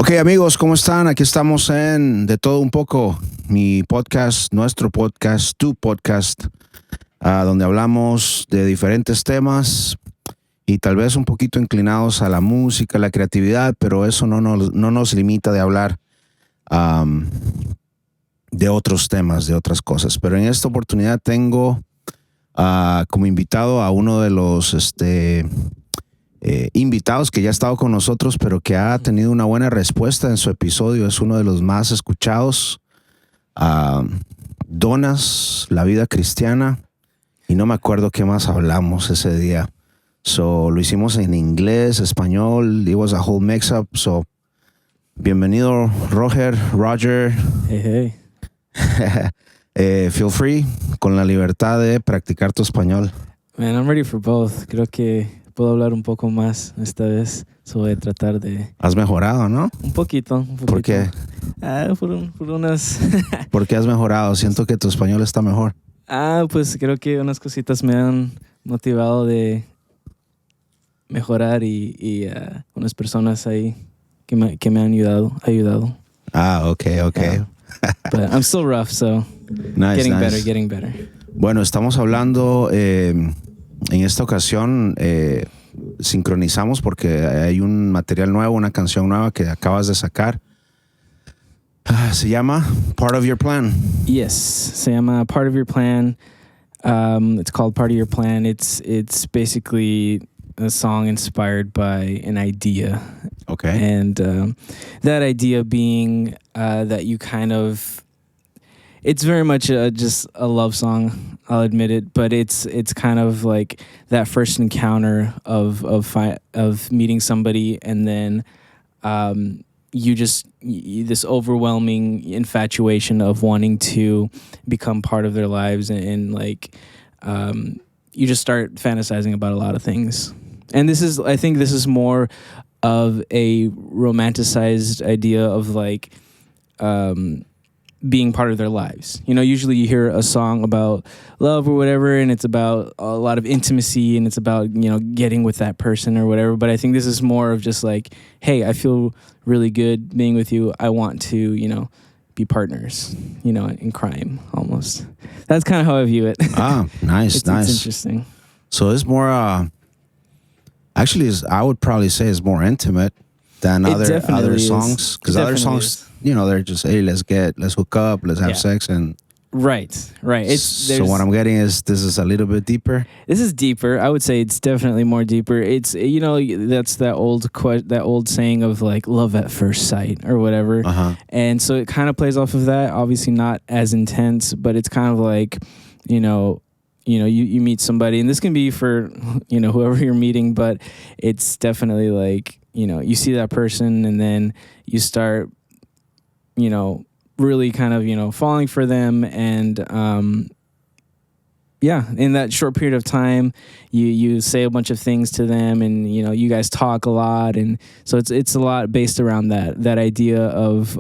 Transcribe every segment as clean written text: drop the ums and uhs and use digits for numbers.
Ok, amigos, ¿cómo están? Aquí estamos en De Todo Un Poco, mi podcast, nuestro podcast, tu podcast, donde hablamos de diferentes temas y tal vez un poquito inclinados a la música, la creatividad, pero eso no nos limita de hablar de otros temas, de otras cosas. Pero en esta oportunidad tengo como invitado a uno de los invitados que ya ha estado con nosotros, pero que ha tenido una buena respuesta en su episodio. Es uno de los más escuchados. Donas, la vida cristiana, y no me acuerdo qué más hablamos ese día. So, lo hicimos en inglés, español. It was a whole mix-up. So, bienvenido, Roger. Hey. Feel free, con la libertad de practicar tu español. Man, I'm ready for both. Creo que puedo hablar un poco más esta vez. So voy a tratar de... Has mejorado, ¿no? Un poquito. ¿Por qué? Por unas... ¿Por qué has mejorado? Siento que tu español está mejor. Pues creo que unas cositas me han motivado de mejorar y unas personas ahí que me han ayudado. Okay. Yeah. But I'm still rough, so Nice. getting better. Bueno, estamos hablando en esta ocasión, sincronizamos porque hay un material nuevo, una canción nueva que acabas de sacar. Se llama Part of Your Plan. Yes, se llama Part of Your Plan. It's called Part of Your Plan. It's basically a song inspired by an idea. Okay. And that idea being that you kind of... It's very much just a love song, I'll admit it, but it's kind of like that first encounter of meeting somebody, and then this overwhelming infatuation of wanting to become part of their lives, and you just start fantasizing about a lot of things. And I think this is more of a romanticized idea of being part of their lives. You know, usually you hear a song about love or whatever, and it's about a lot of intimacy, and it's about, getting with that person or whatever. But I think this is more of just like, hey, I feel really good being with you. I want to, be partners, in crime almost. That's kind of how I view it. Nice. It's interesting. So it's more, I would probably say it's more intimate than other songs. Because other songs, they're just, hey, let's hook up, let's have sex. And Right. So what I'm getting is this is a little bit deeper. This is deeper. I would say it's definitely more deeper. It's, that's that old saying of like love at first sight or whatever. Uh-huh. And so it kind of plays off of that. Obviously not as intense, but it's kind of like, you meet somebody, and this can be for, whoever you're meeting, but it's definitely like, you see that person, and then you start, really kind of, falling for them. And, in that short period of time, you say a bunch of things to them, and, you guys talk a lot. And so it's a lot based around that idea of,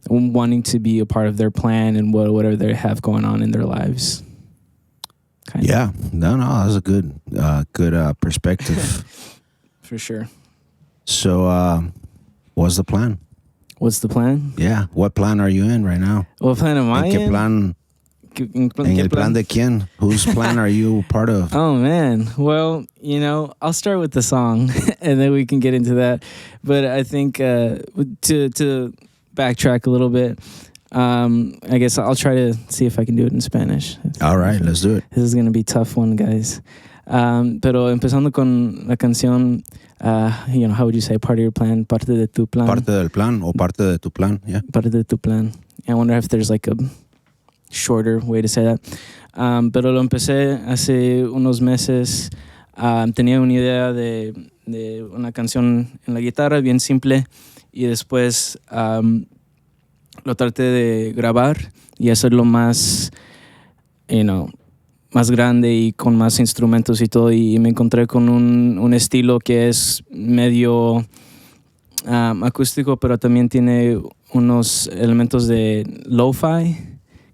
wanting to be a part of their plan and whatever they have going on in their lives. Kind yeah. Of. No, that's a good perspective. For sure. So, what's the plan? What's the plan? Yeah. What plan are you in right now? What plan am I in? ¿En el plan de quién? Whose plan are you part of? Oh, man. Well, I'll start with the song, and then we can get into that. But I think to backtrack a little bit, I guess I'll try to see if I can do it in Spanish. All right, let's do it. This is going to be a tough one, guys. Pero empezando con la canción, how would you say part of your plan? Parte de tu plan. Parte del plan o parte de tu plan, yeah. Parte de tu plan. I wonder if there's like a shorter way to say that. Pero lo empecé hace unos meses. Tenía una idea de una canción en la guitarra bien simple, y después lo traté de grabar y hacerlo más, más grande y con más instrumentos y todo, y me encontré con un estilo que es medio acústico, pero también tiene unos elementos de lo-fi,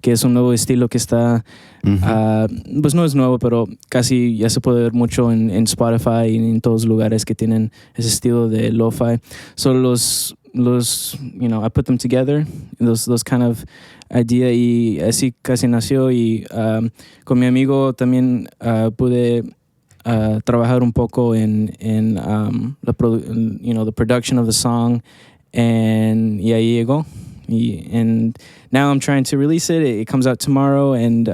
que es un nuevo estilo que está, pues no es nuevo, pero casi ya se puede ver mucho en Spotify y en todos los lugares que tienen ese estilo de lo-fi. Son los I put them together, those kind of idea, y así casi nació. Y con mi amigo también pude trabajar un poco en the production of the song, and y ahí llegó. And now I'm trying to release it. It comes out tomorrow, and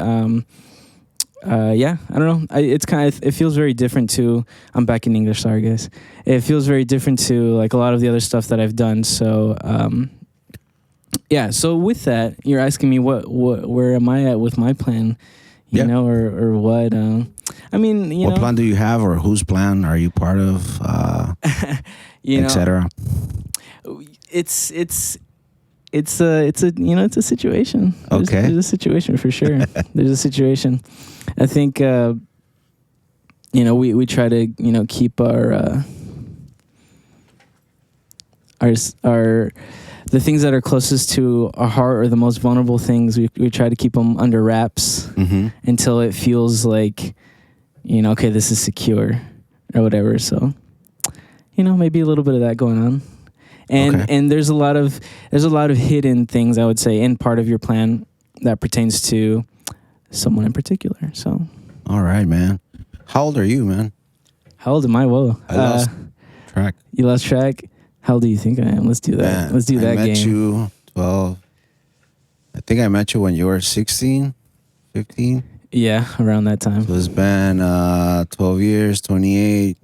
yeah, I don't know. It feels very different to. I'm back in English. Sorry, guys. It feels very different to like a lot of the other stuff that I've done. So, yeah. So with that, you're asking me where am I at with my plan? You know, or what? I mean, what plan do you have, or whose plan are you part of? Etc. It's a situation. There's a situation for sure. There's a situation. I think we try to keep our the things that are closest to our heart, or the most vulnerable things. We try to keep them under wraps until it feels like okay, this is secure or whatever. So maybe a little bit of that going on. And there's a lot of hidden things, I would say, in part of your plan that pertains to someone in particular. So, all right, man. How old are you, man? How old am I? Whoa, I lost track. You lost track. How old do you think I am? Let's do that. Man, Let's do that game. I met you 12. I think I met you when you were 16, 15. Yeah, around that time. So it's been 12 years, 28,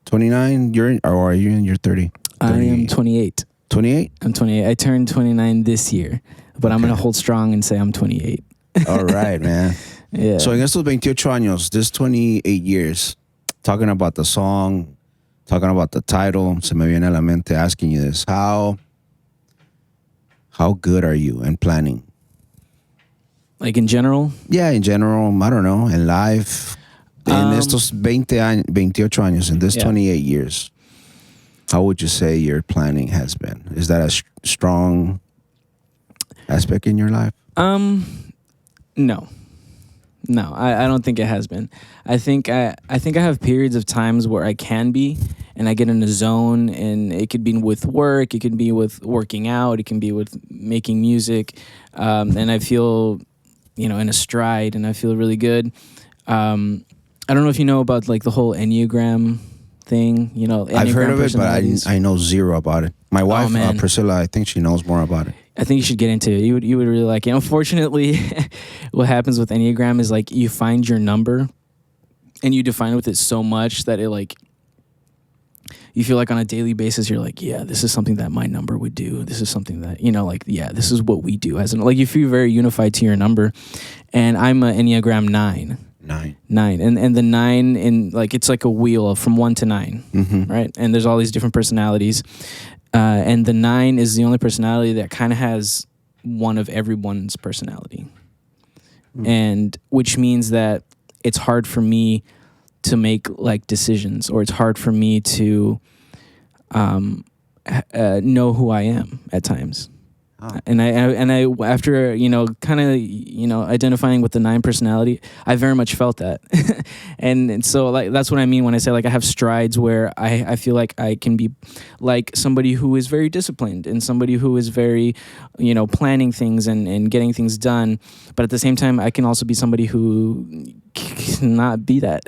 29. Are you in your 30? I am 28. 28? I'm 28. I turned 29 this year, but I'm going to hold strong and say I'm 28. All right, man. Yeah. So en estos 28 años, this 28 years, talking about the song, talking about the title, se me viene a la mente asking you this. How good are you in planning? Like in general? Yeah, in general. I don't know. In life, in estos 28 años, in this 28 years, how would you say your planning has been? Is that a strong aspect in your life? No, I don't think it has been. I think I have periods of times where I can be, and I get in a zone, and it could be with work, it can be with working out, it can be with making music, and I feel, in a stride, and I feel really good. I don't know if you know about like the whole Enneagram thing, Enneagram. I've heard of it, but I know zero about it. My wife, Priscilla, I think she knows more about it. I think you should get into it. You would really like it. Unfortunately, what happens with Enneagram is like you find your number and you define with it so much that it like, you feel like on a daily basis, you're like, yeah, this is something that my number would do. This is something that, this is what we do. You feel very unified to your number. And I'm an Enneagram 9. 9. And the 9 in like, it's like a wheel from 1 to 9, right? And there's all these different personalities. And the 9 is the only personality that kind of has one of everyone's personality. And which means that it's hard for me to make like decisions, or it's hard for me to know who I am at times. Oh. And I after kind of identifying with the 9 personality, I very much felt that, and so like that's what I mean when I say like I have strides where I feel like I can be like somebody who is very disciplined and somebody who is very planning things and getting things done, but at the same time I can also be somebody who cannot be that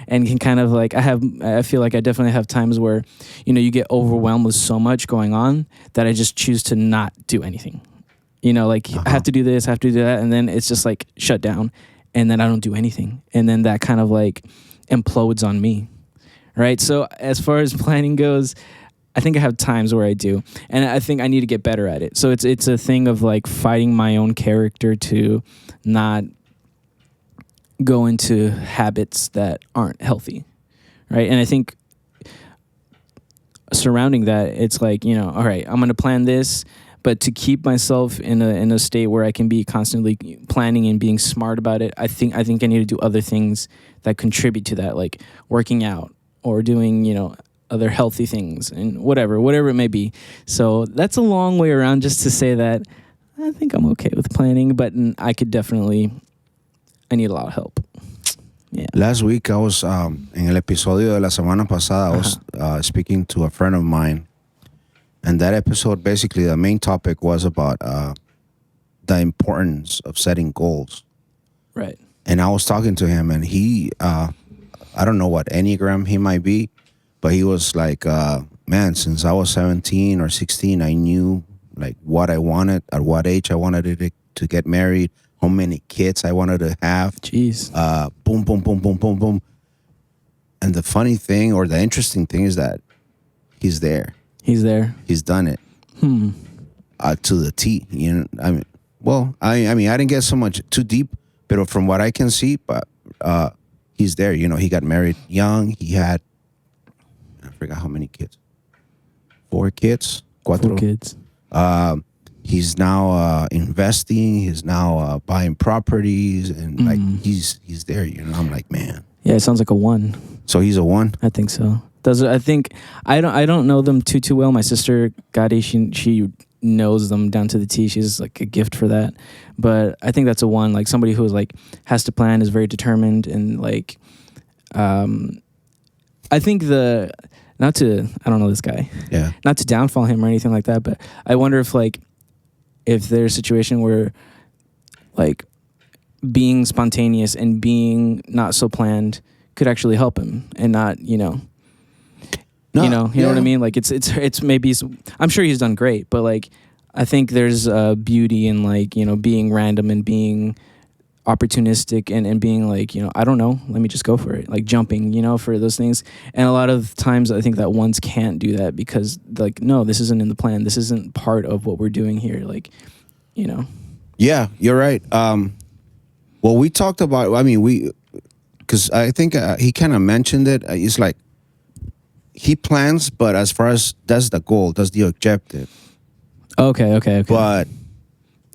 and can kind of like I feel like I definitely have times where you get overwhelmed with so much going on that I just choose to not do anything. I have to do this, I have to do that, and then it's just like shut down, and then I don't do anything, and then that kind of like implodes on me, right? So as far as planning goes, I think I have times where I do, and I think I need to get better at it. So it's a thing of like fighting my own character to not go into habits that aren't healthy, right? And I think surrounding that, it's like, all right, I'm going to plan this, but to keep myself in a state where I can be constantly planning and being smart about it, I think I need to do other things that contribute to that, like working out or doing, other healthy things and whatever it may be. So that's a long way around just to say that I think I'm okay with planning, but I need a lot of help. Yeah. Last week I was en el episodio de la semana pasada, I was speaking to a friend of mine, And that episode, basically, the main topic was about the importance of setting goals. Right. And I was talking to him, and he, I don't know what Enneagram he might be, but he was like, man, since I was 17 or 16, I knew like what I wanted, at what age I wanted to get married, how many kids I wanted to have. Jeez. Boom, boom, boom, boom, boom, boom. And the funny thing or the interesting thing is that he's there. He's there. He's done it. To the T. You know, I mean, well, I mean, I didn't get so much too deep, but from what I can see, but he's there. You know, he got married young. He had, I forgot how many kids. 4 kids. Cuatro. 4 kids. He's now investing. He's now buying properties, and like he's there. You know, I'm like, man. Yeah, it sounds like a 1. So he's a 1. I think so. I think I don't know them too well. My sister Gadi, she knows them down to the T. She's like a gift for that. But I think that's a 1. Like somebody who is like has to plan, is very determined, and like I think I don't know this guy. Yeah. Not to downfall him or anything like that, but I wonder if there's a situation where like being spontaneous and being not so planned could actually help him, and not, you know what I mean? Like it's maybe, I'm sure he's done great, but like I think there's beauty in like, you know, being random and being opportunistic and being like, you know, I don't know, let me just go for it, like jumping, you know, for those things. And a lot of times I think that ones can't do that because like, no, this isn't in the plan, this isn't part of what we're doing here, like, you know. Yeah, you're right. Well, we talked about, I mean, because I think he kind of mentioned it. It's like he plans, but as far as that's the goal, that's the objective. Okay. But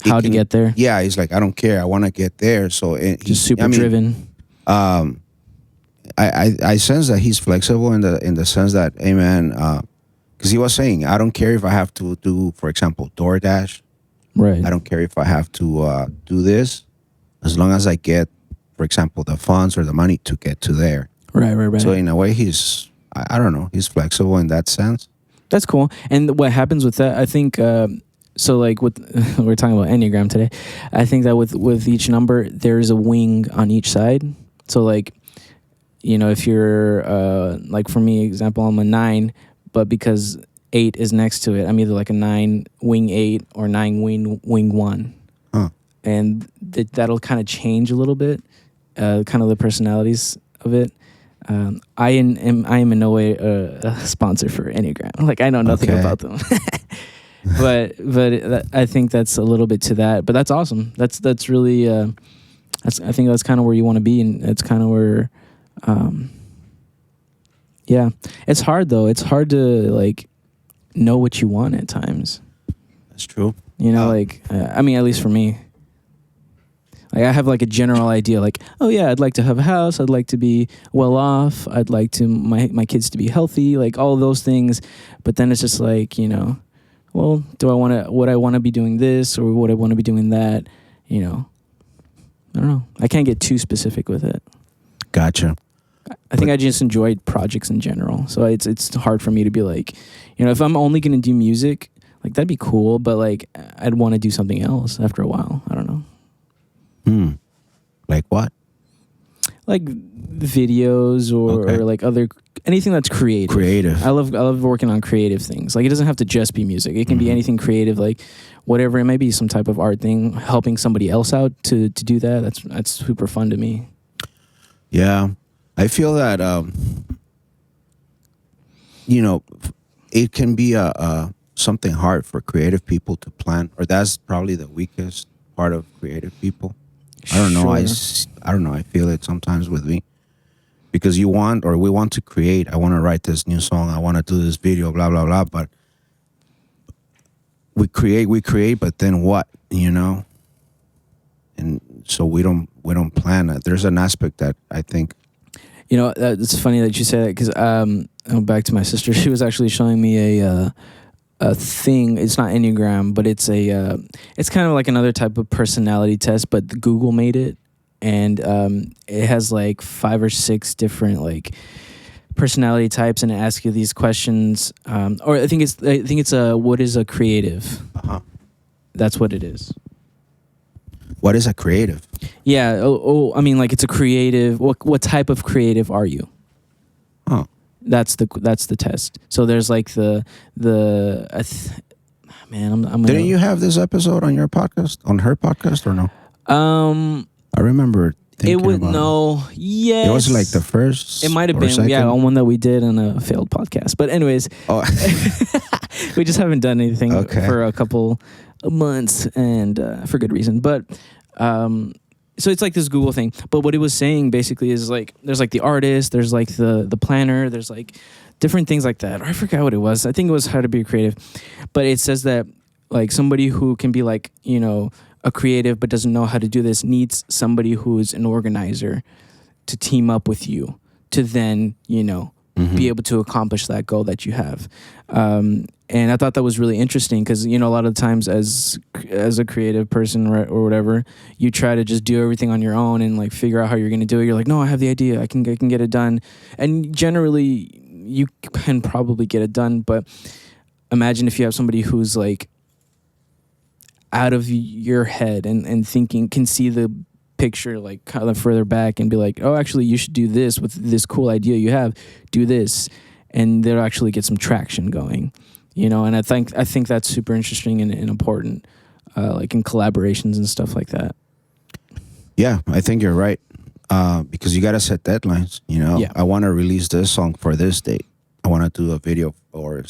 how to get there? Yeah, he's like, I don't care. I want to get there. So just super driven. I sense that he's flexible in the sense that, hey man, because he was saying, I don't care if I have to do, for example, DoorDash. Right. I don't care if I have to do this, as long as I get, for example, the funds or the money to get to there. Right. So in a way, I don't know, he's flexible in that sense. That's cool. And what happens with that, I think, so like with we're talking about Enneagram today, I think that with each number, there's a wing on each side. So like, you know, if you're like for me, example, I'm a 9, but because 8 is next to it, I'm either like a 9 wing 8 or 9 wing 1. And that'll kind of change a little bit, kind of the personalities of it. I am in no way a sponsor for Enneagram. Like I know nothing about them, but I think that's a little bit to that. But that's awesome. That's really I think that's kind of where you want to be, and it's kind of where, yeah. It's hard though. It's hard to like know what you want at times. That's true. You know, like I mean, at least for me. Like I have like a general idea, like, oh yeah, I'd like to have a house, I'd like to be well off, I'd like to my kids to be healthy, like all of those things. But then it's just like, you know, well, would I want to be doing this or would I want to be doing that? You know, I don't know. I can't get too specific with it. Gotcha. I think I just enjoyed projects in general. So it's hard for me to be like, you know, if I'm only going to do music, like that'd be cool, but like I'd want to do something else after a while. I don't know. Like what? Like videos or like anything that's creative. I love working on creative things. Like it doesn't have to just be music. It can be anything creative, like whatever it may be, some type of art thing, helping somebody else out to do that. That's super fun to me. Yeah. I feel that you know, it can be something hard for creative people to plan, or that's probably the weakest part of creative people. I don't know. Sure. I don't know. I feel it sometimes with me because we want to create. I want to write this new song. I want to do this video, blah, blah, blah. But we create, but then what, you know? And so we don't plan it. There's an aspect that I think, you know, it's funny that you say that because back to my sister, she was actually showing me a thing. It's not Enneagram, but it's it's kind of like another type of personality test, but Google made it, and it has like 5 or 6 different like personality types, and it asks you these questions. Or I think it's what is a creative? Uh-huh. That's what it is. What is a creative? Yeah. I mean, like, it's a creative. What type of creative are you? Oh, That's the test. So there's like man, I'm gonna, didn't you have this episode on your podcast, on her podcast, or no? I remember thinking it would about no. Yes, it was like the first. It might have or been second? on one that we did on a failed podcast. But anyways, Oh, we just haven't done anything Okay. for a couple of months, and for good reason. But so it's like this Google thing. But what it was saying basically is like there's like the artist, there's like the planner, there's like different things like that. Or I forgot what it was. I think it was how to be creative. But it says that like somebody who can be like, a creative but doesn't know how to do this needs somebody who's an organizer to team up with you to then, be able to accomplish that goal that you have. And I thought that was really interesting because, a lot of the times as a creative person or whatever, you try to just do everything on your own and like figure out how you're going to do it. You're like, no, I have the idea. I can get it done. And generally you can probably get it done. But imagine if you have somebody who's like out of your head and thinking, can see the picture like kind of further back and be like, oh, actually you should do this with this cool idea you have, do this, and they'll actually get some traction going, and I think that's super interesting and important, like in collaborations and stuff like that. yeah, I think you're right. Because you got to set deadlines, Yeah. I want to release this song for this date. I want to do a video or,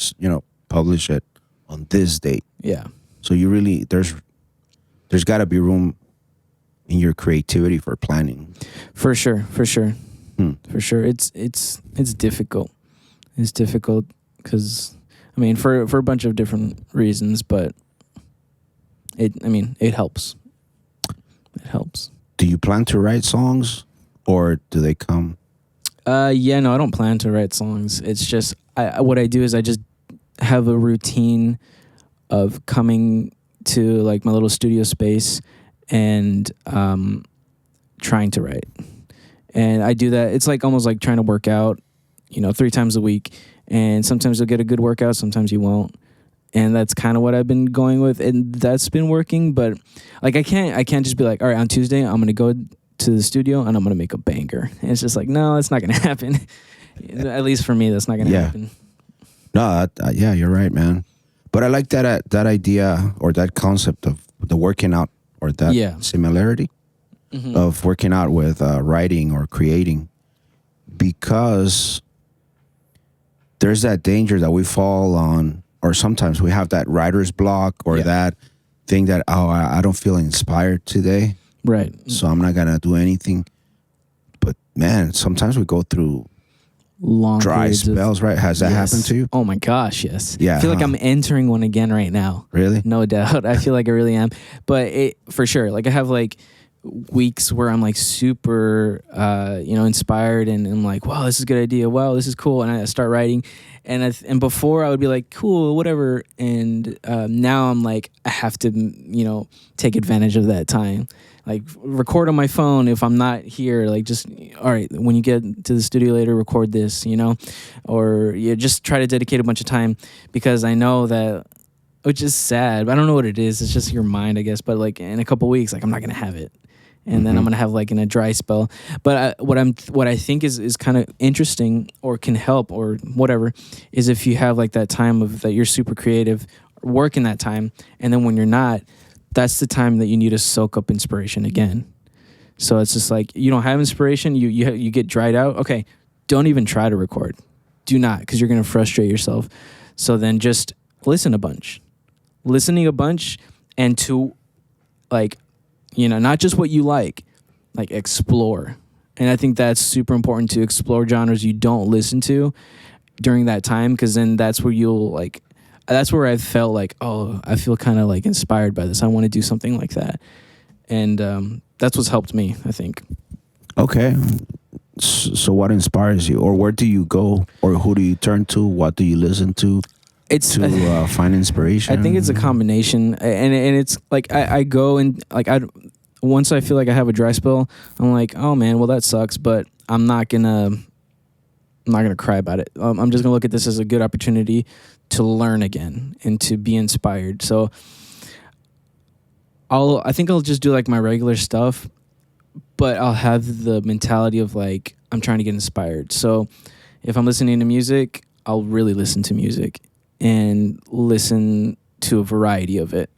publish it on this date. Yeah. So you really, there's got to be room in your creativity for planning. For sure. For sure. It's difficult. It's difficult because, for a bunch of different reasons, but it helps. It helps. Do you plan to write songs or do they come? No, I don't plan to write songs. It's just, what I do is I just have a routine of coming to like my little studio space and trying to write. And I do that. It's like almost like trying to work out, 3 times a week. And sometimes you'll get a good workout, sometimes you won't. And that's kind of what I've been going with, and that's been working. But like I can't just be like, all right, on Tuesday I'm gonna go to the studio and I'm gonna make a banger. And it's just like, no, it's not gonna happen. At least for me, that's not gonna happen. No, yeah, you're right, man. But I like that idea or that concept of the working out or that similarity of working out with writing or creating, because there's that danger that we fall on, or sometimes we have that writer's block or that thing that, I don't feel inspired today. Right. So I'm not going to do anything. But man, sometimes we go through long dry spells, right? Has that happened to you? Oh my gosh, yes. Yeah. I feel like I'm entering one again right now. Really? No doubt. I feel like I really am. But for sure, like I have like weeks where I'm like super, inspired and I'm like, wow, this is a good idea. Wow, this is cool. And I start writing. And before I would be like, cool, whatever. And now I'm like, I have to, take advantage of that time. Like record on my phone if I'm not here, like just, all right, when you get to the studio later, record this, or just try to dedicate a bunch of time, because I know that, which is sad, but I don't know what it is. It's just your mind, I guess. But like in a couple weeks, like I'm not going to have it. And then I'm going to have like in a dry spell. But what I think is kind of interesting or can help or whatever is if you have like that time of that you're super creative, work in that time. And then when you're not, that's the time that you need to soak up inspiration again. So it's just like, you don't have inspiration, you get dried out. Okay, don't even try to record. Do not, because you're going to frustrate yourself. So then just listen a bunch. Listening a bunch and to like, not just what you like explore. And I think that's super important, to explore genres you don't listen to during that time, because then that's where you'll like, that's where I felt like, oh, I feel kind of like inspired by this. I want to do something like that. And that's what's helped me, I think. Okay. So what inspires you, or where do you go, or who do you turn to? What do you listen to find inspiration? I think it's a combination. And it's like, I go and like, once I feel like I have a dry spell, I'm like, oh man, well that sucks, but I'm not gonna I'm not gonna cry about it. I'm just gonna look at this as a good opportunity to learn again and to be inspired. So I think I'll just do like my regular stuff, but I'll have the mentality of like I'm trying to get inspired. So if I'm listening to music, I'll really listen to music and listen to a variety of it,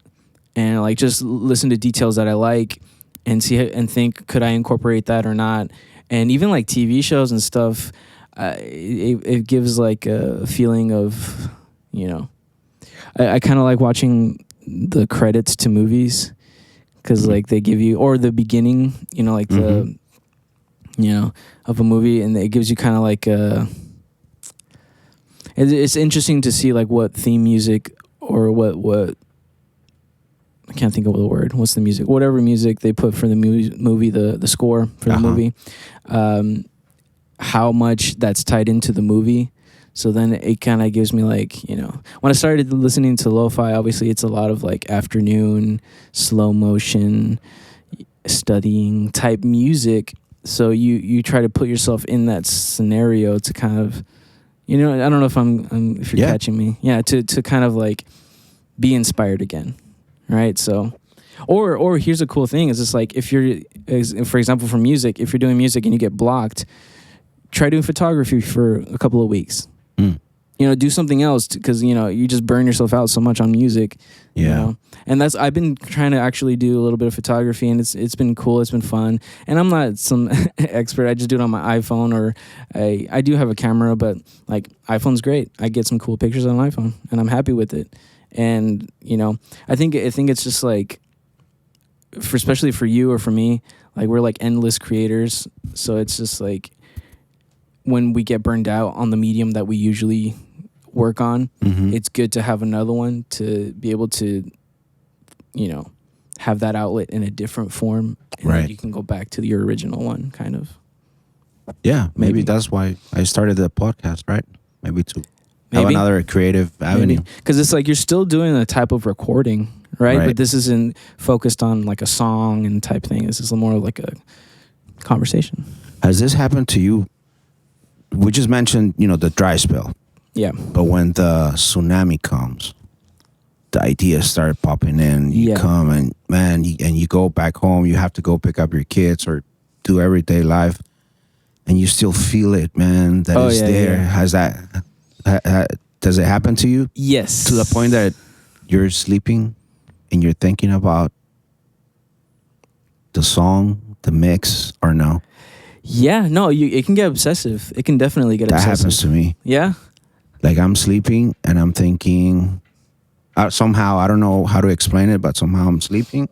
and like just listen to details that I like and see and think, could I incorporate that or not? And even like TV shows and stuff, it gives like a feeling of, you know, I kind of like watching the credits to movies because like they give you, or the beginning, you know, like the, you know, of a movie, and it gives you kind of like it's interesting to see like what theme music or what I can't think of the word. What's the music? Whatever music they put for the movie, the score for the movie, how much that's tied into the movie. So then it kind of gives me like, you know, when I started listening to lo-fi, obviously it's a lot of like afternoon, slow motion, studying type music. So you try to put yourself in that scenario to kind of, you know, I don't know if if you're catching me. Yeah, to kind of like be inspired again. Right. So, or here's a cool thing is it's like if you're, for example, for music, if you're doing music and you get blocked, try doing photography for a couple of weeks. You know, do something else because, you know, you just burn yourself out so much on music. Yeah. You know? And I've been trying to actually do a little bit of photography, and it's been cool. It's been fun. And I'm not some expert. I just do it on my iPhone, or I do have a camera, but like iPhone's great. I get some cool pictures on an iPhone and I'm happy with it. And, you know, I think it's just like, especially for you or for me, like we're like endless creators. So it's just like when we get burned out on the medium that we usually work on, it's good to have another one to be able to, you know, have that outlet in a different form. And then you can go back to your original one, kind of. Yeah, maybe that's why I started the podcast, right? Maybe to have another creative avenue. Because it's like you're still doing a type of recording, right? But this isn't focused on like a song and type thing. This is more like a conversation. Has this happened to you? We just mentioned, you know, the dry spell. Yeah. But when the tsunami comes, the ideas start popping in. You come and, man, and you go back home. You have to go pick up your kids or do everyday life. And you still feel it, man, that is there. Yeah. Has that... does it happen to you? Yes. To the point that you're sleeping and you're thinking about the song, the mix, or no? Yeah, no, it can get obsessive. It can definitely get obsessive. That happens to me. Yeah? Like I'm sleeping and I'm thinking, somehow, I don't know how to explain it, but somehow I'm sleeping,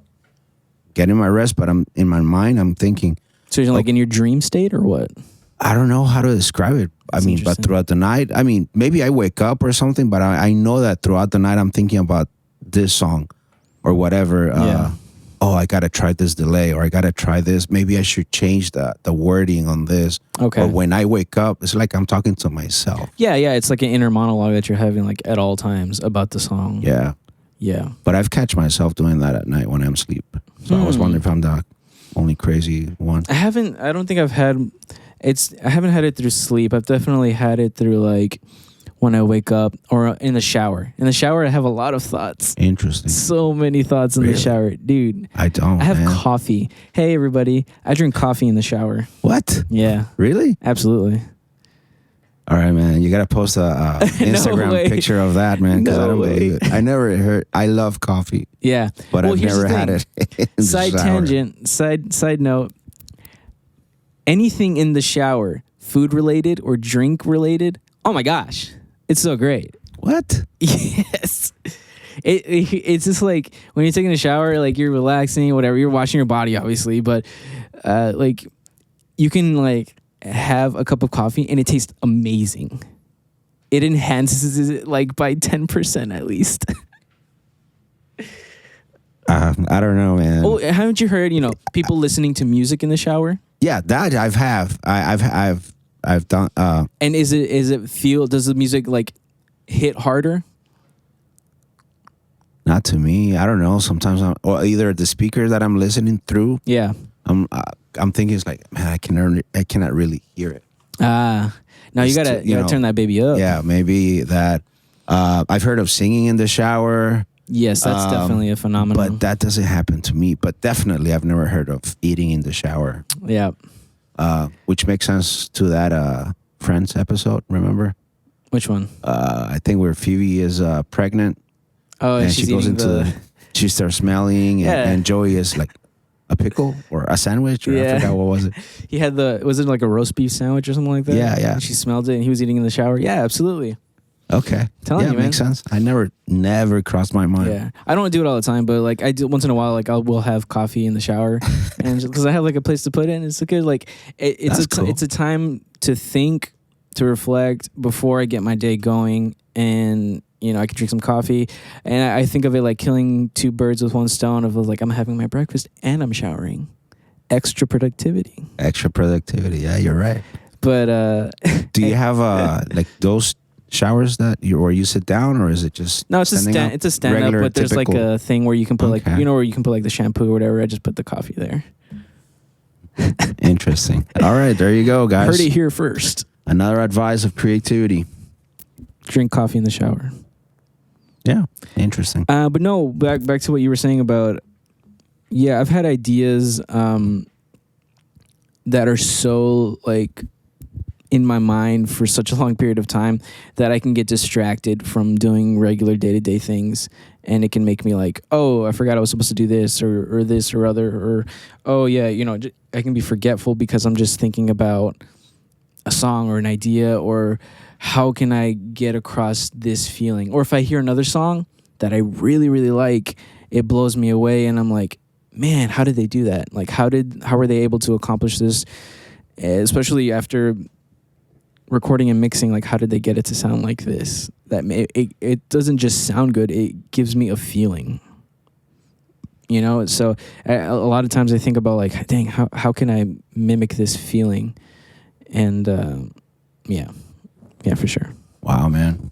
getting my rest, but I'm in my mind, I'm thinking. So you're like in your dream state or what? I don't know how to describe it. That's but throughout the night, maybe I wake up or something, but I know that throughout the night I'm thinking about this song or whatever. Oh, I got to try this delay, or I got to try this. Maybe I should change the wording on this. Okay. But when I wake up, it's like I'm talking to myself. Yeah. It's like an inner monologue that you're having like at all times about the song. Yeah. Yeah. But I've catch myself doing that at night when I'm asleep. So I was wondering if I'm the only crazy one. I don't think I've had... I haven't had it through sleep. I've definitely had it through like when I wake up or in the shower. In the shower, I have a lot of thoughts. Interesting. So many thoughts in the shower. Dude. I don't, I have coffee. Hey, everybody. I drink coffee in the shower. What? Yeah. Really? Absolutely. All right, man. You got to post a Instagram picture of that, man, because I don't believe it. I never heard. I love coffee. Yeah. But I've never had it in the Side shower. tangent. Side note. Anything in the shower, food related or drink related, oh my gosh, it's so great. What? Yes. It's just like when you're taking a shower, like you're relaxing, whatever, you're washing your body, obviously, but like you can like have a cup of coffee and it tastes amazing. It enhances it like by 10% at least. I don't know, man. Oh, haven't you heard, people listening to music in the shower? Yeah, that I've done. And does the music like hit harder? Not to me. I don't know. Sometimes or either the speaker that I'm listening through. Yeah. I'm thinking it's like, man, I cannot really hear it. Now you Just gotta to, you know, turn that baby up. Yeah, maybe that. I've heard of singing in the shower. Yes, that's definitely a phenomenon. But that doesn't happen to me. But definitely, I've never heard of eating in the shower. Yeah. Which makes sense to that Friends episode. Remember? Which one? I think where Phoebe is pregnant. Oh, And she's she goes eating into she starts smelling, and Joey is like a pickle or a sandwich, or I forgot what was it. He had was it like a roast beef sandwich or something like that? Yeah. And she smelled it, and he was eating in the shower. Yeah, absolutely. Okay. Telling you, man. Makes sense. I never crossed my mind. Yeah, I don't do it all the time, but like I do once in a while. Like will have coffee in the shower, and because I have like a place to put it, and it's good. Like it's a time to think, to reflect before I get my day going, and I can drink some coffee, and I think of it like killing two birds with one stone. Of like I'm having my breakfast and I'm showering, extra productivity. Yeah, you're right. But do you have like those showers that you sit down, or is it just it's a stand up, but there's like a thing where you can put like where you can put like the shampoo or whatever. I just put the coffee there. Interesting. All right, there you go, guys. Heard it here first. Another advice of creativity: drink coffee in the shower. Yeah, interesting. But no, back to what you were saying about. Yeah, I've had ideas that are so like in my mind for such a long period of time that I can get distracted from doing regular day-to-day things, and it can make me like, oh, I forgot I was supposed to do this or this or other, or oh yeah, I can be forgetful because I'm just thinking about a song or an idea, or how can I get across this feeling? Or if I hear another song that I really, really like, it blows me away, and I'm like, man, how did they do that? Like, how were they able to accomplish this? Especially after recording and mixing, like how did they get it to sound like this? That it doesn't just sound good; it gives me a feeling. So a lot of times I think about like, dang, how can I mimic this feeling? And yeah, for sure. Wow, man.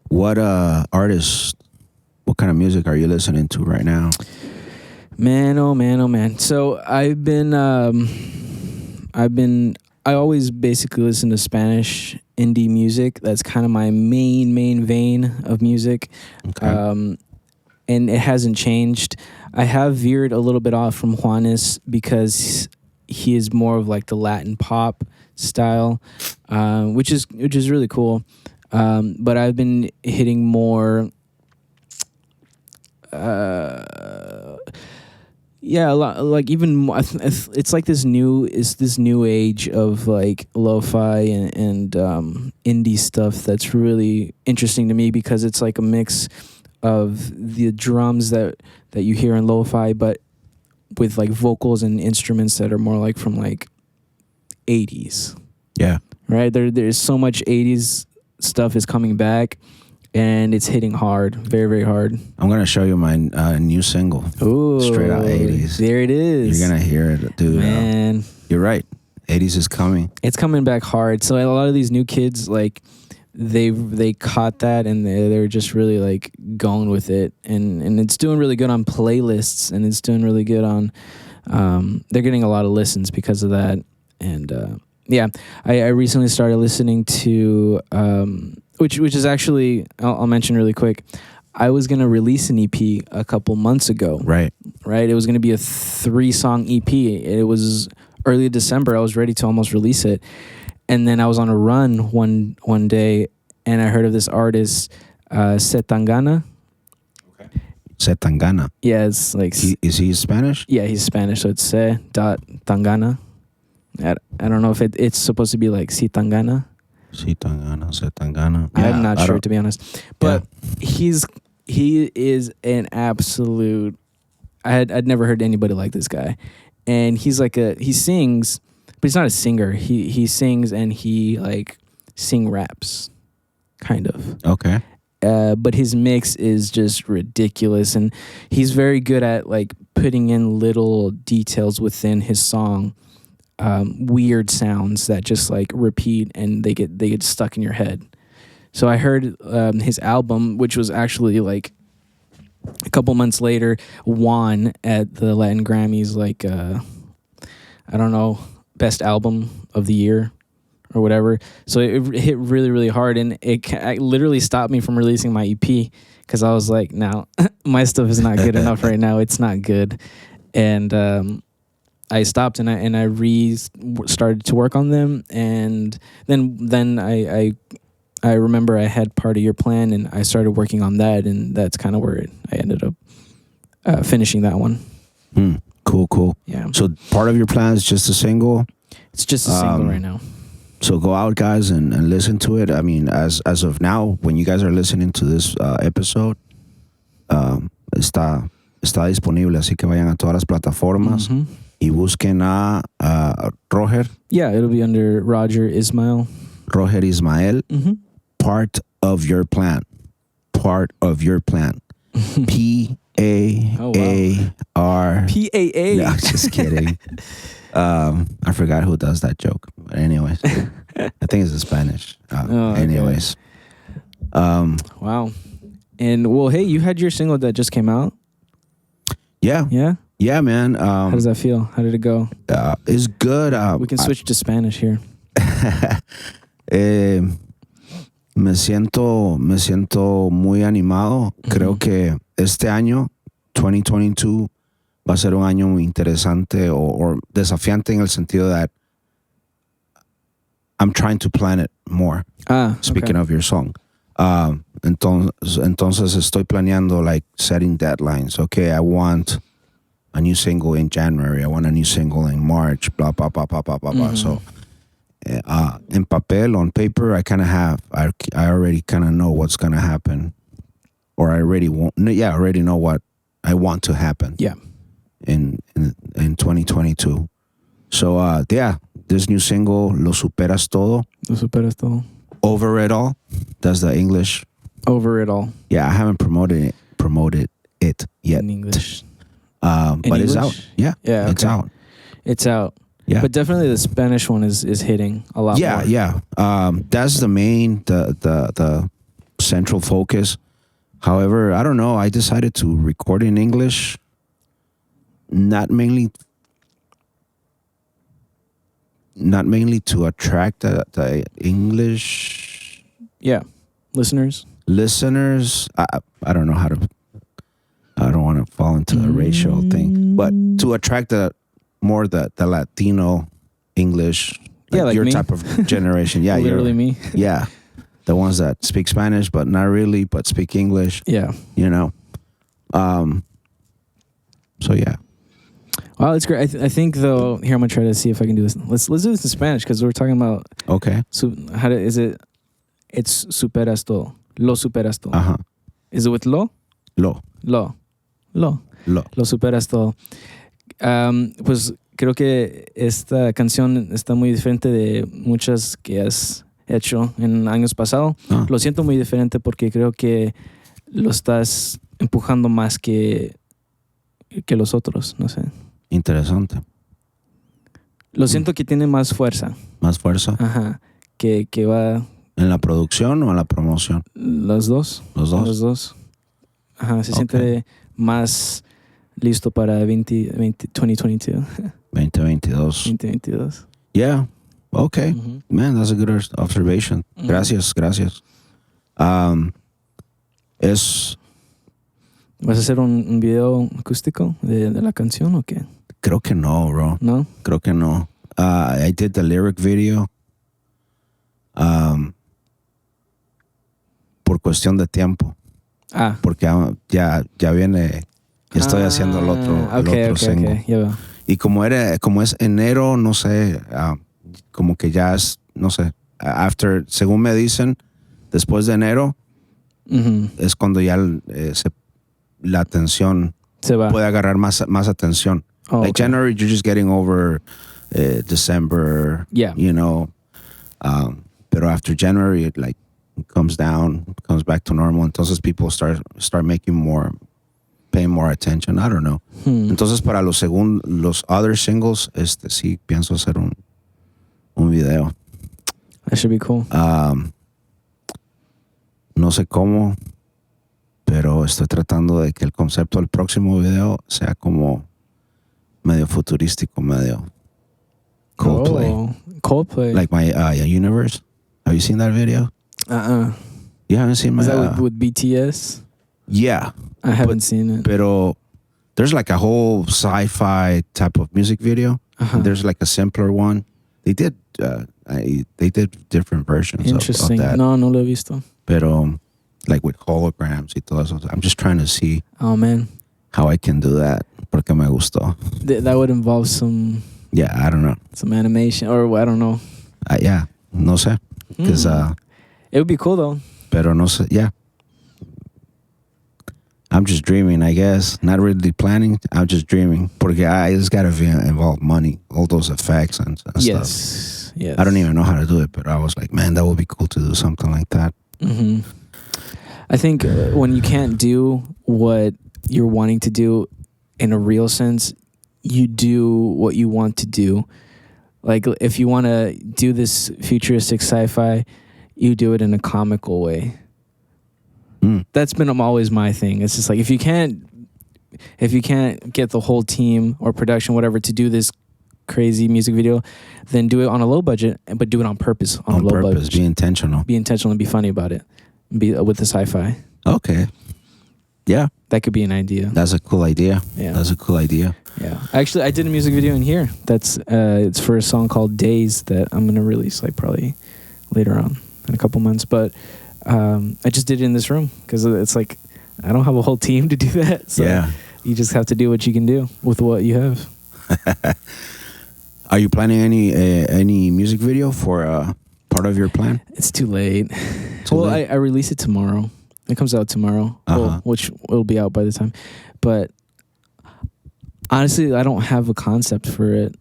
What artists? What kind of music are you listening to right now? Man, oh man, oh man. So I always basically listen to Spanish indie music. That's kind of my main vein of music. Okay. And it hasn't changed. I have veered a little bit off from Juanes because he is more of like the Latin pop style, which is really cool. But I've been hitting more a lot, like even more, it's like this new age of like lo-fi and indie stuff that's really interesting to me, because it's like a mix of the drums that you hear in lo-fi, but with like vocals and instruments that are more like from like 80s. Yeah. Right? There's so much 80s stuff is coming back, and it's hitting hard, very, very hard. I'm going to show you my new single. Ooh. Straight out 80s. There it is. You're going to hear it, dude. Man. You're right. 80s is coming. It's coming back hard. So a lot of these new kids, like, they caught that, and they're just really, like, going with it. And it's doing really good on playlists, and it's doing really good on... they're getting a lot of listens because of that. And, yeah, I recently started listening to... Which is actually, I'll mention really quick. I was going to release an EP a couple months ago. Right. It was going to be a 3-song EP. It was early December. I was ready to almost release it. And then I was on a run one day, and I heard of this artist, Setangana. Okay. Setangana. Yeah, it's like... Is he Spanish? Yeah, he's Spanish, so it's Se.Tangana. I don't know if it's supposed to be like Sitangana. Setangana. Yeah, I'm not sure, to be honest. But he is an absolute... I'd never heard anybody like this guy. And he's like he sings, but he's not a singer. He sings, and he like sing raps, kind of. Okay. But his mix is just ridiculous, and he's very good at like putting in little details within his song. Weird sounds that just like repeat, and they get stuck in your head. So I heard his album, which was actually like a couple months later, won at the Latin Grammys, like I don't know, best album of the year or whatever. So it hit really, really hard, and it literally stopped me from releasing my EP because I was like, "Now my stuff is not good enough right now. It's not good," and I stopped and I started to work on them, and then I remember I had Part of Your Plan, and I started working on that, and that's kind of where I ended up finishing that one. Cool. Yeah. So Part of Your Plan is just a single. It's just a single right now. So go out, guys, and listen to it. I mean, as of now, when you guys are listening to this episode, está disponible, así que vayan a todas las plataformas y busquen a Roger. Yeah, it'll be under Roger Ismail. Part of Your Plan. Part of Your Plan. PAAR. PAA. No, just kidding. I forgot who does that joke. But anyways, I think it's in Spanish. Anyways. Wow. And well, hey, you had your single that just came out. Yeah. Yeah? Yeah, man. How does that feel? How did it go? It's good. We can switch to Spanish here. Me siento muy animado. Creo que este año, 2022, va a ser un año muy interesante o desafiante en el sentido that I'm trying to plan it more. Speaking of your song. Entonces estoy planeando, like, setting deadlines. Okay, I want a new single in January. I want a new single in March. Blah, blah, blah, blah, blah, blah, blah. So, in papel, on paper, I already kind of know what's going to happen. Or I already already know what I want to happen. Yeah. In 2022. So, this new single, Lo Superas Todo. Lo Superas Todo. Over It All. That's the English. Over It All. Yeah, I haven't promoted it yet. In English. But English? it's out. Yeah. Yeah. It's out. It's out. Yeah. But definitely the Spanish one is hitting a lot more. Yeah. That's the main, the central focus. However, I don't know. I decided to record in English, not mainly to attract the English. Yeah. Listeners. I don't know how to. I don't want to fall into the racial thing, but to attract the Latino English, like your me. type of generation. Yeah, Literally me. Yeah, the ones that speak Spanish, but not really, but speak English. Yeah. You know. So yeah. Wow, it's great. I think though. Here, I'm gonna try to see if I can do this. Let's do this in Spanish because we're talking about. Okay. So is it? It's superas todo. Lo superas todo. Is it with lo? Lo superas todo. Pues creo que esta canción está muy diferente de muchas que has hecho en años pasados. Lo siento muy diferente porque creo que lo estás empujando más que los otros, no sé. Interesante. Lo siento que tiene más fuerza. Más fuerza. Ajá. Que va... ¿En la producción o en la promoción? Los dos. Los dos. Los dos. Ajá, se siente más listo para 2022. 2022. Yeah. Okay. Man, that's a good observation. Gracias. ¿Vas a hacer un video acústico de la canción o qué? Creo que no, bro. ¿No? Creo que no. I did the lyric video. Por cuestión de tiempo. Porque ya viene. Estoy haciendo el otro single. Okay. Yeah. Y como es enero, no sé, como que ya es, no sé, según me dicen, después de enero, es cuando ya la atención se va. Puede agarrar más atención. Like January, you're just getting over December, you know. Pero after January, it like comes down, comes back to normal. Entonces people start paying more attention. I don't know. Entonces para los other singles, sí pienso hacer un video. That should be cool. No sé cómo, pero estoy tratando de que el concepto del próximo video sea como medio futurístico, medio Coldplay. Oh, Coldplay. Like my universe. Have you seen that video? You haven't seen my... Is that with BTS? Yeah. I haven't seen it. Pero there's like a whole sci-fi type of music video. Uh-huh. And there's like a simpler one. They did different versions Interesting. of that. No lo he visto. Pero like with holograms y todo eso. I'm just trying to see Oh, man. how I can do that. Porque me gustó. That would involve some... Yeah, I don't know. Some animation, or I don't know. Yeah, no sé. Because... it would be cool, though. Pero no sé, yeah. I'm just dreaming, I guess. Not really planning. I'm just dreaming. Porque it's got to involve money, all those effects and Yes. stuff. Yes. I don't even know how to do it, but I was like, man, that would be cool to do something like that. Mm-hmm. I think when you can't do what you're wanting to do in a real sense, you do what you want to do. Like, if you want to do this futuristic sci-fi, you do it in a comical way. That's been always my thing. It's just like, if you can't get the whole team or production, whatever, to do this crazy music video, then do it on a low budget, but do it on purpose. On a low budget. Be intentional. Be intentional and be funny about it. Be with the sci-fi. Okay. Yeah. That could be an idea. That's a cool idea. Yeah. That's a cool idea. Yeah. Actually, I did a music video in here. That's it's for a song called Days that I'm gonna release like probably later on in a couple months. But I just did it in this room because it's like I don't have a whole team to do that. So yeah. You just have to do what you can do with what you have. Are you planning any music video for part of your plan? It's too late. Too late? I release it tomorrow. It comes out tomorrow, which will be out by the time. But honestly, I don't have a concept for it.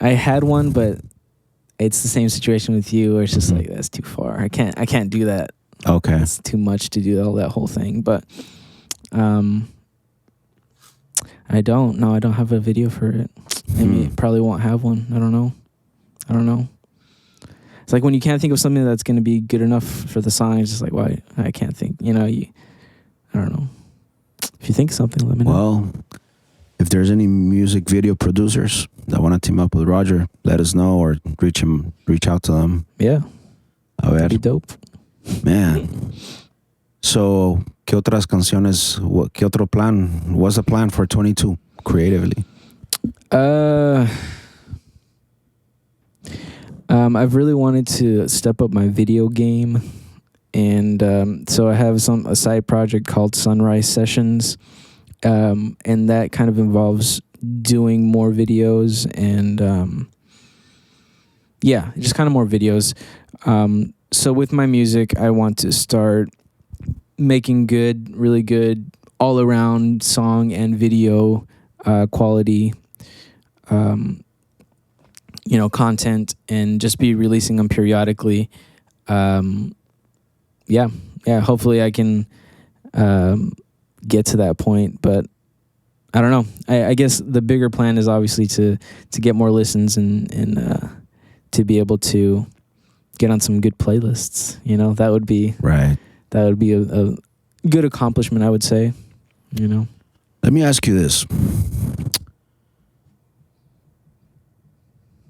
I had one, but it's the same situation with you where it's just like, that's too far. I can't do that. Okay. It's too much to do all that whole thing. But I don't have a video for it. Maybe probably won't have one. I don't know. It's like when you can't think of something that's going to be good enough for the song, it's just like, why? I can't think. I don't know. If you think of something, let me know. Well, if there's any music video producers that want to team up with Roger, let us know or reach out to them. Yeah. That'd be dope. Man. So, ¿qué otras canciones, qué otro plan? What's the plan for 22 creatively? I've really wanted to step up my video game, and so I have a side project called Sunrise Sessions, and that kind of involves doing more videos and just kind of more videos. So with my music, I want to start making really good all around song and video quality content, and just be releasing them periodically. Hopefully I can get to that point, but I don't know. I guess the bigger plan is obviously to get more listens and to be able to get on some good playlists. That would be right. That would be a good accomplishment, I would say. Let me ask you this.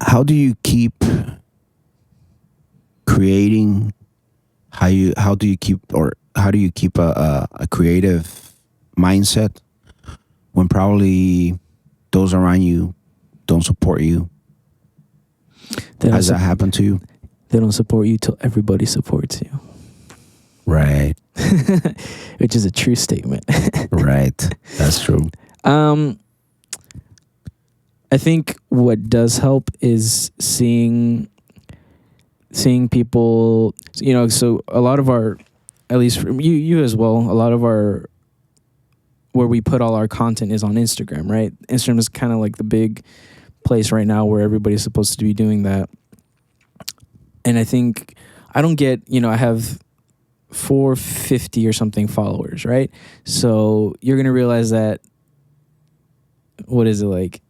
How do you keep creating? How do you keep a creative mindset when probably those around you don't support you? Has that happened to you? They don't support you till everybody supports you. Right. Which is a true statement. Right. That's true. I think what does help is seeing people, so a lot of our, at least for you as well, a lot of our, where we put all our content is on Instagram, right? Instagram is kind of like the big place right now where everybody's supposed to be doing that. And I think, I don't get, I have 450 or something followers, right? So you're going to realize that, what is it, like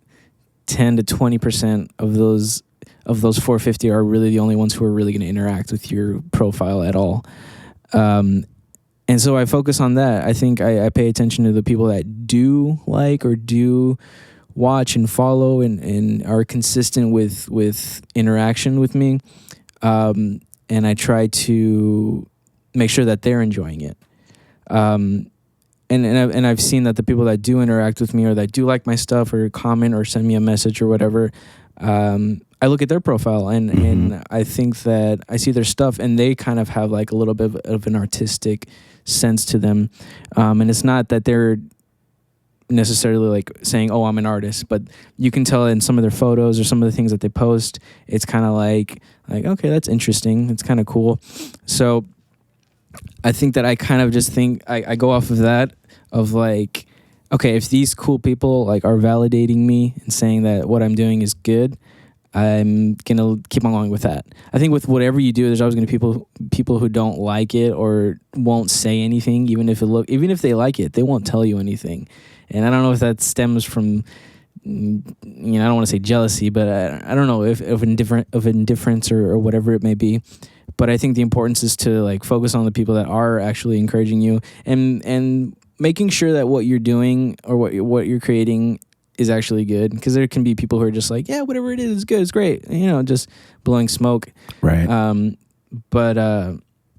10 to 20% of those 450 are really the only ones who are really going to interact with your profile at all. And so I focus on that. I think I pay attention to the people that do like or do watch and follow and are consistent with interaction with me, and I try to make sure that they're enjoying it. And I've seen that the people that do interact with me or that do like my stuff or comment or send me a message or whatever, I look at their profile and I think that I see their stuff and they kind of have like a little bit of an artistic sense to them. And it's not that they're necessarily like saying, oh, I'm an artist, but you can tell in some of their photos or some of the things that they post, it's kind of like, okay, that's interesting. It's kind of cool. So I think that I kind of just think I go off of that of like, okay, if these cool people like are validating me and saying that what I'm doing is good, I'm gonna keep on going with that. I think with whatever you do, there's always gonna be people who don't like it or won't say anything, even if they like it, they won't tell you anything. And I don't know if that stems from, I don't want to say jealousy, but I don't know if indifference or whatever it may be. But I think the importance is to like focus on the people that are actually encouraging you and making sure that what you're doing or what you're creating is actually good. Because there can be people who are just like, yeah, whatever it is good, it's great. Just blowing smoke. Right.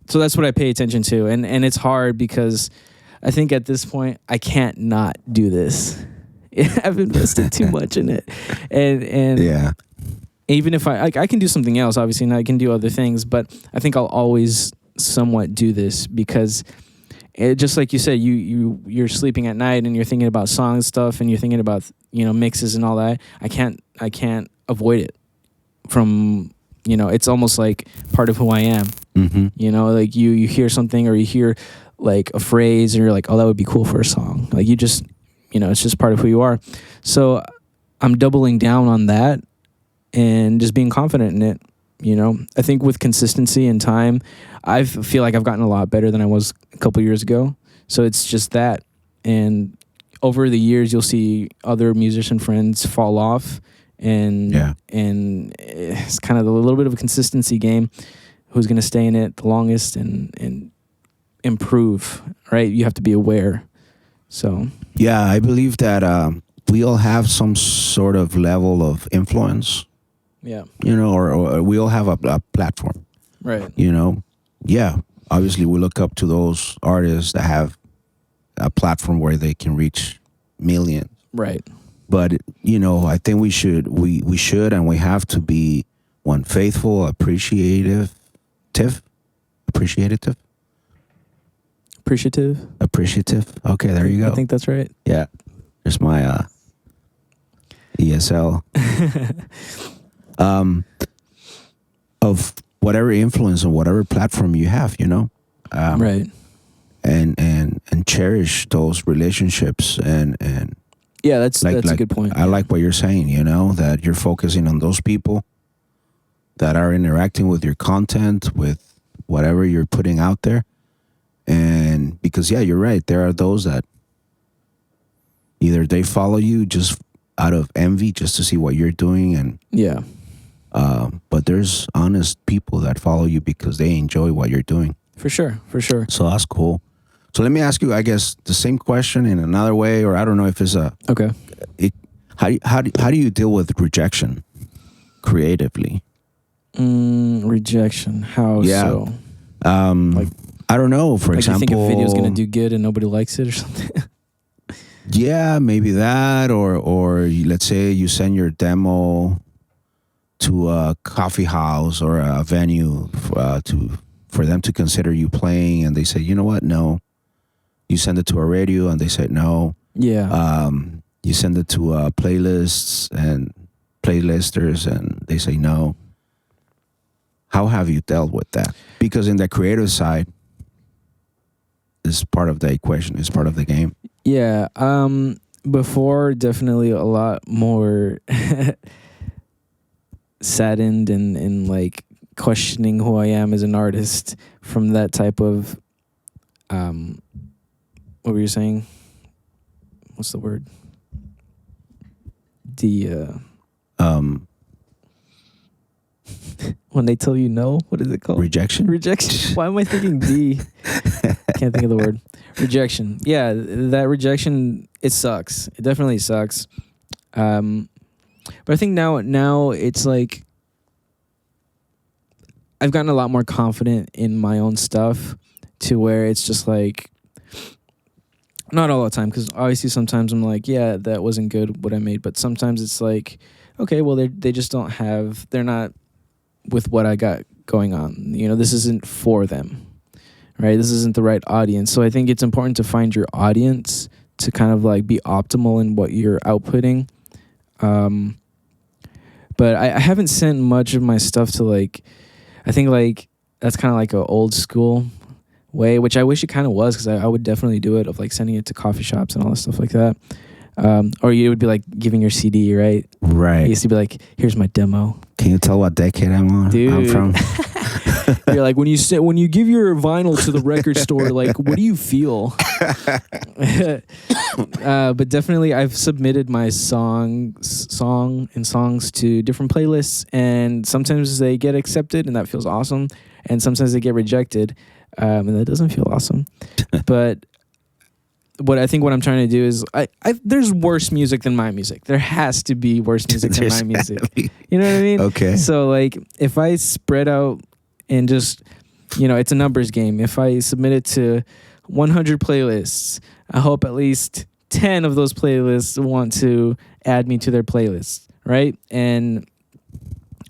So that's what I pay attention to. And it's hard because I think at this point I can't not do this. I've invested too much in it. And yeah. Even if I can do something else, obviously, and I can do other things, but I think I'll always somewhat do this because just like you said, you're sleeping at night and you're thinking about song stuff and you're thinking about, mixes and all that. I can't avoid it from, it's almost like part of who I am. Mm-hmm. Like you hear something or you hear like a phrase and you're like, oh, that would be cool for a song. Like you just, it's just part of who you are. So I'm doubling down on that and just being confident in it. I think with consistency and time, I feel like I've gotten a lot better than I was a couple years ago. So it's just that. And over the years, you'll see other musician friends fall off. And it's kind of a little bit of a consistency game. Who's going to stay in it the longest and improve, right? You have to be aware. So yeah, I believe that we all have some sort of level of influence. Yeah. Or we all have a platform. Right. Yeah. Obviously, we look up to those artists that have a platform where they can reach millions. Right. But I think we should and we have to be faithful, appreciative. Okay, there you go. I think that's right. Yeah. There's my ESL. Of whatever influence on whatever platform you have, right. And cherish those relationships and yeah, that's a good point. I like what you're saying, that you're focusing on those people that are interacting with your content, with whatever you're putting out there. And because, yeah, you're right. There are those that either they follow you just out of envy, just to see what you're doing. And yeah. But there's honest people that follow you because they enjoy what you're doing. For sure. So that's cool. So let me ask you, I guess, the same question in another way, or I don't know if it's okay. How do you deal with rejection creatively? Rejection. How so? Like, I don't know. For example, you think a video's gonna do good and nobody likes it or something? Yeah, maybe that, or let's say you send your demo to a coffee house or a venue for them to consider you playing, and they say, you know what, no. You send it to a radio, and they say no. Yeah. You send it to playlists and playlisters, and they say no. How have you dealt with that? Because in the creative side, is part of the equation, is part of the game. Yeah. Before, definitely a lot more saddened and like questioning who I am as an artist from that type of what were you saying? What's the word? When they tell you no, what is it called? Rejection? Why am I thinking D? Can't think of the word. Rejection. Yeah, that rejection, it sucks. It definitely sucks. But I think now it's like I've gotten a lot more confident in my own stuff to where it's just like, not all the time, because obviously sometimes I'm like, yeah, that wasn't good what I made, but sometimes it's like, okay, well they just don't have, they're not with what I got going on. You know, this isn't for them, right? This isn't the right audience. So I think it's important to find your audience to kind of like be optimal in what you're outputting. But I haven't sent much of my stuff to like, I think like that's kind of like an old school way, which I wish it kind of was, because I would definitely do it, of like sending it to coffee shops and all that stuff like that. Or you would be like giving your CD, right? Right. You used to be like, here's my demo. Can you tell what decade I'm Dude. from? You're like, when you give your vinyl to the record store, like, what do you feel? But definitely I've submitted my songs to different playlists, and sometimes they get accepted and that feels awesome, and sometimes they get rejected, and that doesn't feel awesome. But what I'm trying to do is there's worse music than my music. There has to be worse music than my music. You know what I mean? Okay. So like if I spread out and just, you know, it's a numbers game. If I submit it to 100 playlists, I hope at least 10 of those playlists want to add me to their playlists, right? And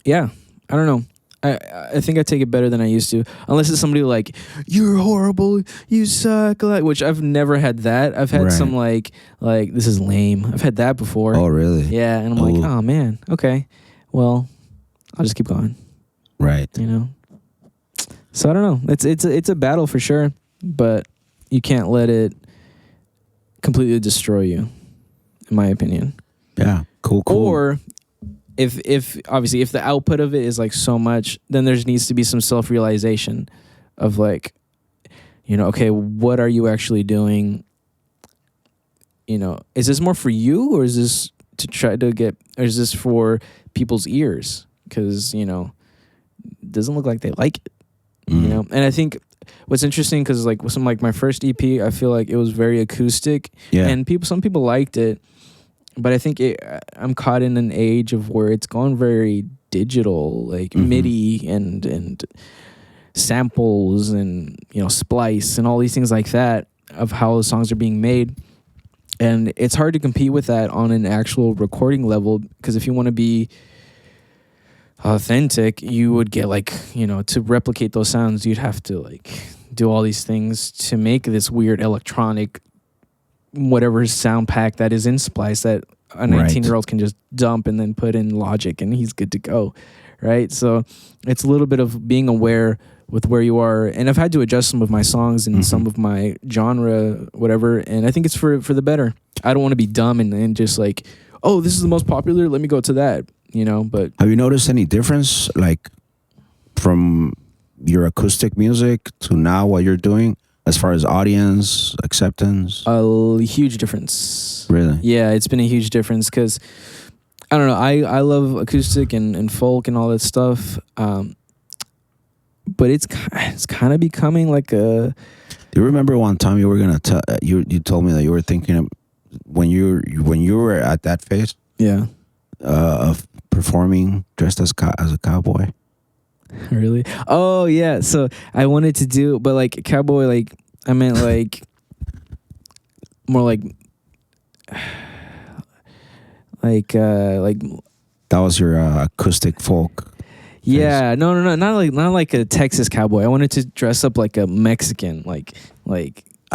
yeah, I don't know. I think I take it better than I used to, unless it's somebody like, you're horrible, you suck, like, which I've never had that. I've had some like this is lame. I've had that before. Oh, really? Yeah, and I'm like, oh man, okay, well, I'll just keep going. Right. You know. So I don't know. It's a battle for sure, but you can't let it completely destroy you, in my opinion. Yeah. Cool. Or if obviously if the output of it is like so much, then there needs to be some self-realization of like, you know, okay, what are you actually doing? You know, is this more for you, or is this to try to get, or is this for people's ears? Because, you know, it doesn't look like they like it. You know, and I think what's interesting, because like with some like my first EP, I feel like it was very acoustic, and some people liked it. But I think I'm caught in an age of where it's gone very digital, like MIDI and samples and, you know, splice and all these things like that of how the songs are being made. And it's hard to compete with that on an actual recording level, because if you want to be authentic, you would get like, you know, to replicate those sounds, you'd have to like do all these things to make this weird electronic whatever sound pack that is in Splice that a 19-year-old can just dump and then put in Logic and he's good to go, right? So it's a little bit of being aware with where you are, and I've had to adjust some of my songs and some of my genre, whatever, and I think it's for the better. I don't want to be dumb and just like, oh, this is the most popular, let me go to that, you know. But have you noticed any difference, like from your acoustic music to now what you're doing, as far as audience acceptance? A huge difference. Really? Yeah, it's been a huge difference, because I don't know, I love acoustic and folk and all that stuff, but it's kind of becoming like a... Do you remember one time you were gonna you told me that you were thinking of when you were at that phase? Yeah. Of performing dressed as a cowboy. Really? Oh yeah. So I wanted to do, but like cowboy, like I meant like more like that was your acoustic folk. Yeah, no, not like a Texas cowboy. I wanted to dress up like a Mexican, like.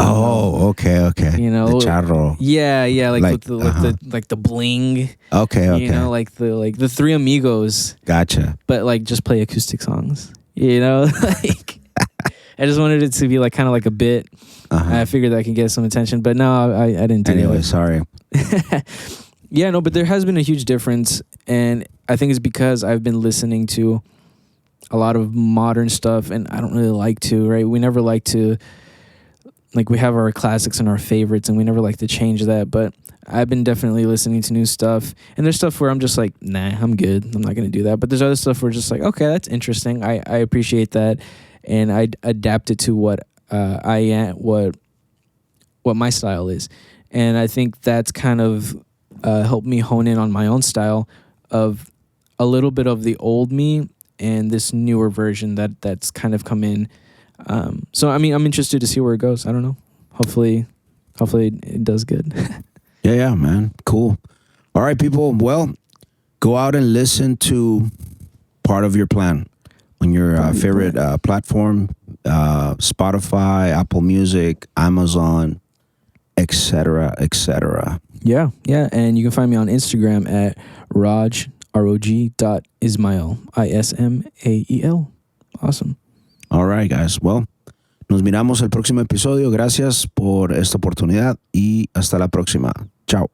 Oh, okay. You know, the charro. Yeah, with the bling. Okay. You know, like the Three Amigos. Gotcha. But like just play acoustic songs. You know, like I just wanted it to be like kind of like a bit. I figured that I could get some attention, but no, I didn't do it. Anyway, sorry. Yeah, no, but there has been a huge difference, and I think it's because I've been listening to a lot of modern stuff, and I don't really like to, right? We never like to, like, we have our classics and our favorites, and we never like to change that, but I've been definitely listening to new stuff, and there's stuff where I'm just like, nah, I'm good, I'm not going to do that, but there's other stuff where just like, okay, that's interesting, I appreciate that, and I adapt it to what I am, what my style is, and I think that's kind of helped me hone in on my own style of a little bit of the old me and this newer version that's kind of come in. So I mean, I'm interested to see where it goes. I don't know. Hopefully it does good. Yeah, man. Cool. All right, people. Well, go out and listen to Part of Your Plan on your favorite platform, Spotify, Apple Music, Amazon, etc., etc. Yeah. And you can find me on Instagram at rog.ismael, ISMAEL. Awesome. All right, guys. Well, nos miramos el próximo episodio. Gracias por esta oportunidad y hasta la próxima. Chao.